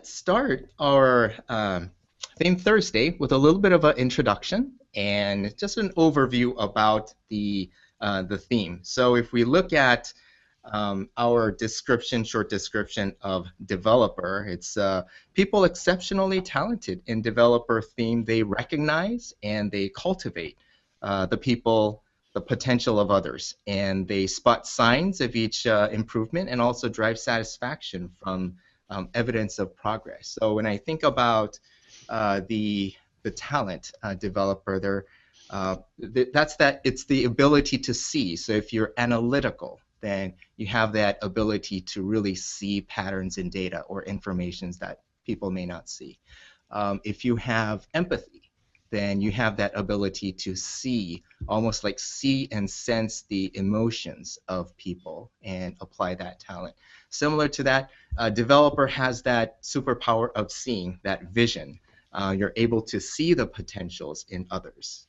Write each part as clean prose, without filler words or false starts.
let's start our Theme Thursday with a little bit of an introduction and just an overview about the theme. So if we look at our description, short description of developer, it's people exceptionally talented in developer theme. They recognize and they cultivate the potential of others, and they spot signs of each improvement and also drive satisfaction from evidence of progress. So when I think about the talent developer, it's the ability to see. So if you're analytical, then you have that ability to really see patterns in data or informations that people may not see. If you have empathy, then you have that ability to see, almost like see and sense the emotions of people and apply that talent. Similar to that, a developer has that superpower of seeing, that vision. You're able to see the potentials in others.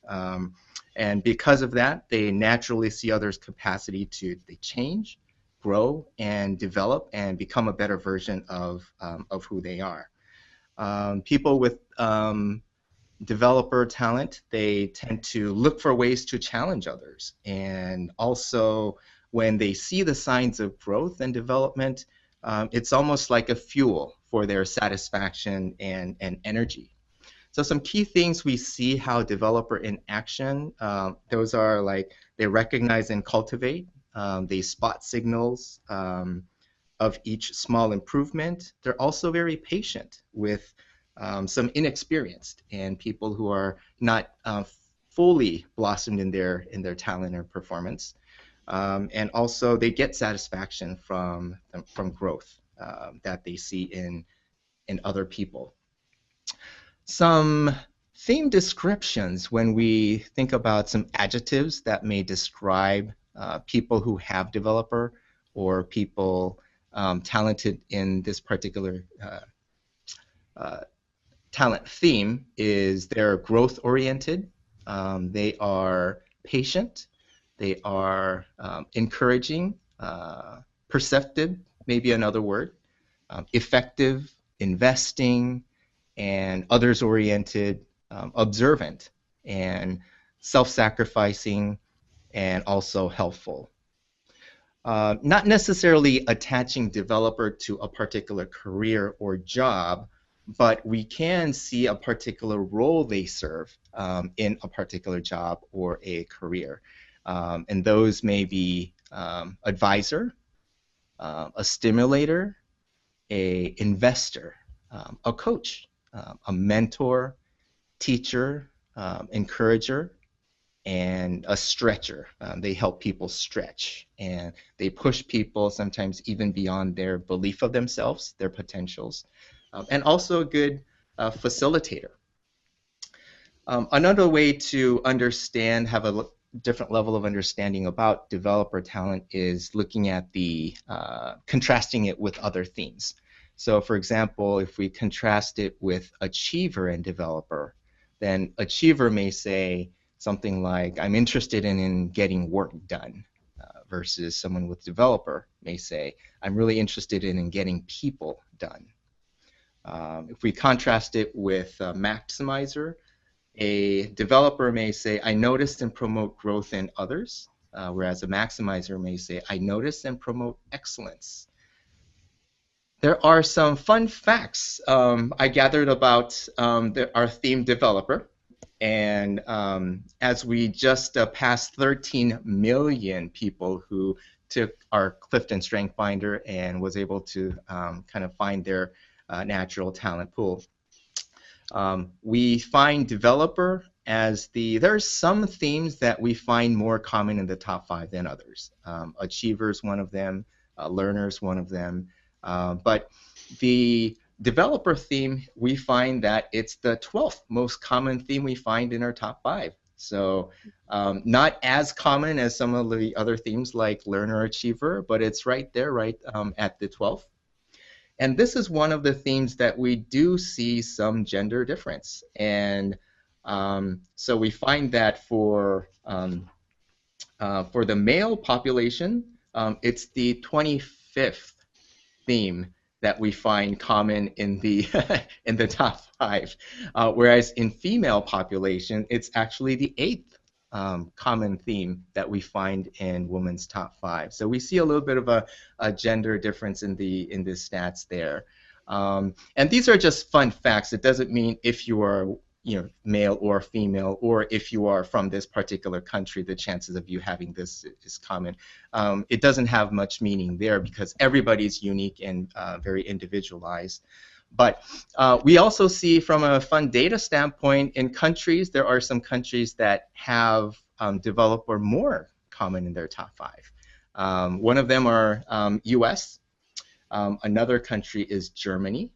And because of that, they naturally see others' capacity to change, grow, and develop, and become a better version of who they are. People with developer talent, they tend to look for ways to challenge others. And also, when they see the signs of growth and development, it's almost like a fuel for their satisfaction and energy. So some key things we see how developer in action, those are like they recognize and cultivate, they spot signals of each small improvement. They're also very patient with some inexperienced and people who are not fully blossomed in their talent or performance. And also they get satisfaction from growth that they see in other people. Some theme descriptions when we think about some adjectives that may describe people who have developer or people talented in this particular talent theme is they're growth oriented, they are patient, they are encouraging, perceptive, maybe another word, effective, investing, and others-oriented, observant, and self-sacrificing, and also helpful. Not necessarily attaching developer to a particular career or job, but we can see a particular role they serve in a particular job or a career. And those may be advisor, a stimulator, a investor, a coach, a mentor, teacher, encourager, and a stretcher. They help people stretch, and they push people sometimes even beyond their belief of themselves, their potentials, and also a good facilitator. Another way to understand, have a different level of understanding about developer talent is looking at the, contrasting it with other themes. So for example, if we contrast it with achiever and developer, then achiever may say something like, I'm interested in getting work done, versus someone with developer may say, I'm really interested in getting people done. If we contrast it with a maximizer, a developer may say, I notice and promote growth in others, whereas a maximizer may say, I notice and promote excellence. There are some fun facts I gathered about our theme developer. And as we just passed 13 million people who took our Clifton StrengthsFinder and was able to kind of find their natural talent pool, we find developer as there's some themes that we find more common in the top 5 than others. Achievers, one of them, learners, one of them. But the developer theme, we find that it's the 12th most common theme we find in our top 5. So not as common as some of the other themes like learner, achiever, but it's right there, right at the 12th. And this is one of the themes that we do see some gender difference. And so we find that for the male population, it's the 25th theme that we find common in the in the top 5, whereas in female population, it's actually the 8th common theme that we find in women's top 5. So we see a little bit of a gender difference in the stats there. And these are just fun facts. It doesn't mean if you are male or female, or if you are from this particular country, the chances of you having this is common. It doesn't have much meaning there because everybody's unique and very individualized. But we also see from a fun data standpoint in countries, there are some countries that have developer more common in their top 5. One of them are US. Another country is Germany.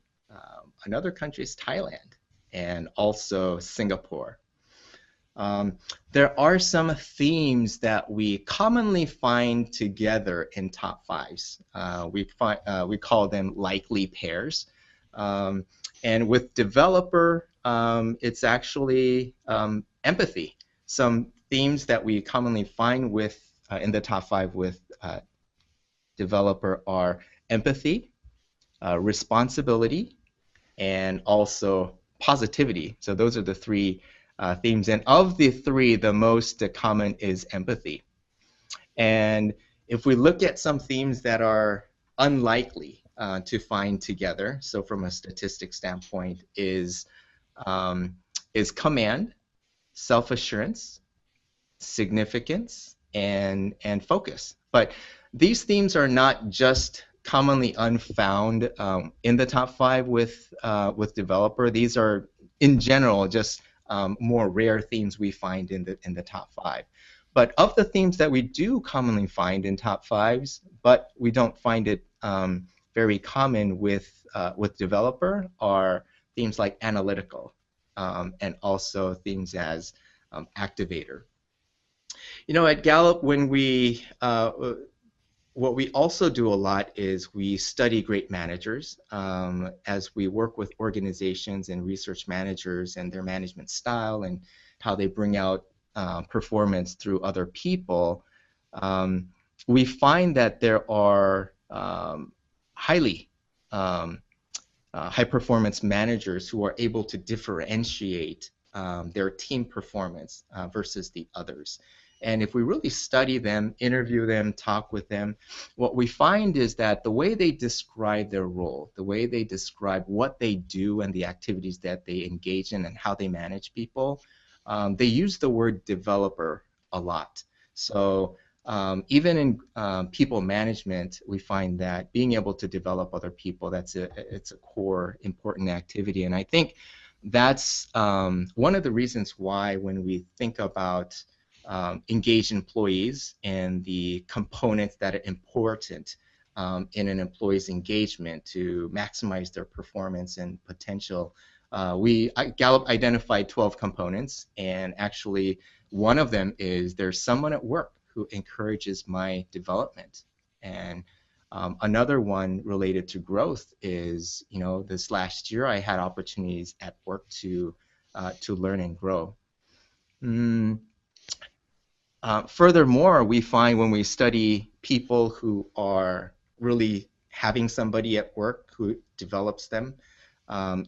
Another country is Thailand, and also Singapore. There are some themes that we commonly find together in top 5s. We call them likely pairs. And with developer, it's actually empathy. Some themes that we commonly find with in the top 5 with developer are empathy, responsibility, and also positivity. So those are the 3 themes. And of the 3, the most common is empathy. And if we look at some themes that are unlikely to find together, so from a statistics standpoint, is command, self-assurance, significance, and focus. But these themes are not just commonly unfound in the top 5 with developer. These are in general just more rare themes we find in the top 5. But of the themes that we do commonly find in top 5s, but we don't find it very common with developer, are themes like analytical and also themes as activator. At Gallup, when we what we also do a lot is we study great managers as we work with organizations and research managers and their management style and how they bring out performance through other people. We find that there are high performance managers who are able to differentiate their team performance versus the others. And if we really study them, interview them, talk with them, what we find is that the way they describe their role, the way they describe what they do and the activities that they engage in and how they manage people, they use the word developer a lot. So even in people management, we find that being able to develop other people, it's a core important activity. And I think that's one of the reasons why when we think about engaged employees and the components that are important in an employee's engagement to maximize their performance and potential. Gallup identified 12 components, and actually one of them is there's someone at work who encourages my development. And another one related to growth is, this last year I had opportunities at work to learn and grow. Furthermore, we find when we study people who are really having somebody at work who develops them,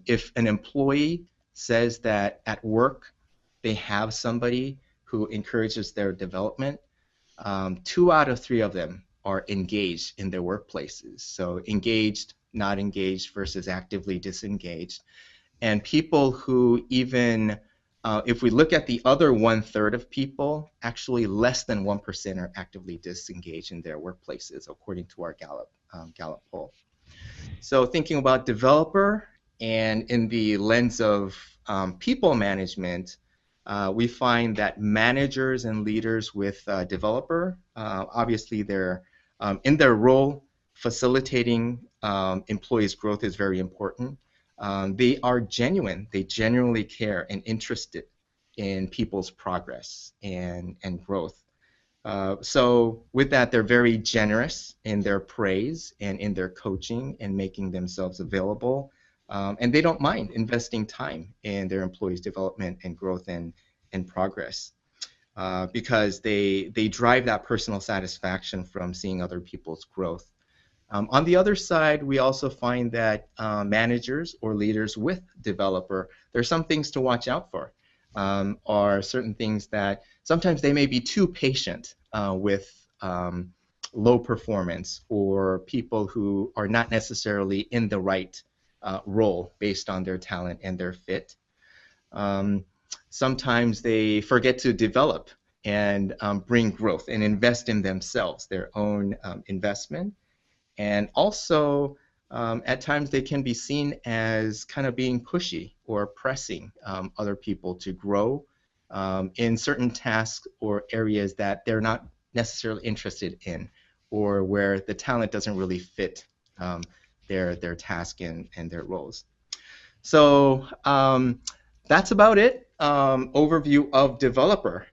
if an employee says that at work they have somebody who encourages their development, 2 out of 3 of them are engaged in their workplaces. So engaged, not engaged versus actively disengaged. And people who even if we look at the other 1/3 of people, actually less than 1% are actively disengaged in their workplaces, according to our Gallup poll. So thinking about developer and in the lens of people management, we find that managers and leaders with developer, obviously they're in their role, facilitating employees' growth is very important. They are genuine. They genuinely care and interested in people's progress and growth. So with that, they're very generous in their praise and in their coaching and making themselves available. And they don't mind investing time in their employees' development and growth and progress because they drive that personal satisfaction from seeing other people's growth. On the other side, we also find that managers or leaders with developer, there's some things to watch out for. Are certain things that sometimes they may be too patient with low performance or people who are not necessarily in the right role based on their talent and their fit. Um, Sometimes they forget to develop and bring growth and invest in themselves, their own investment. And also, at times they can be seen as kind of being pushy or pressing other people to grow in certain tasks or areas that they're not necessarily interested in, or where the talent doesn't really fit their task and their roles. So that's about it. Overview of developer.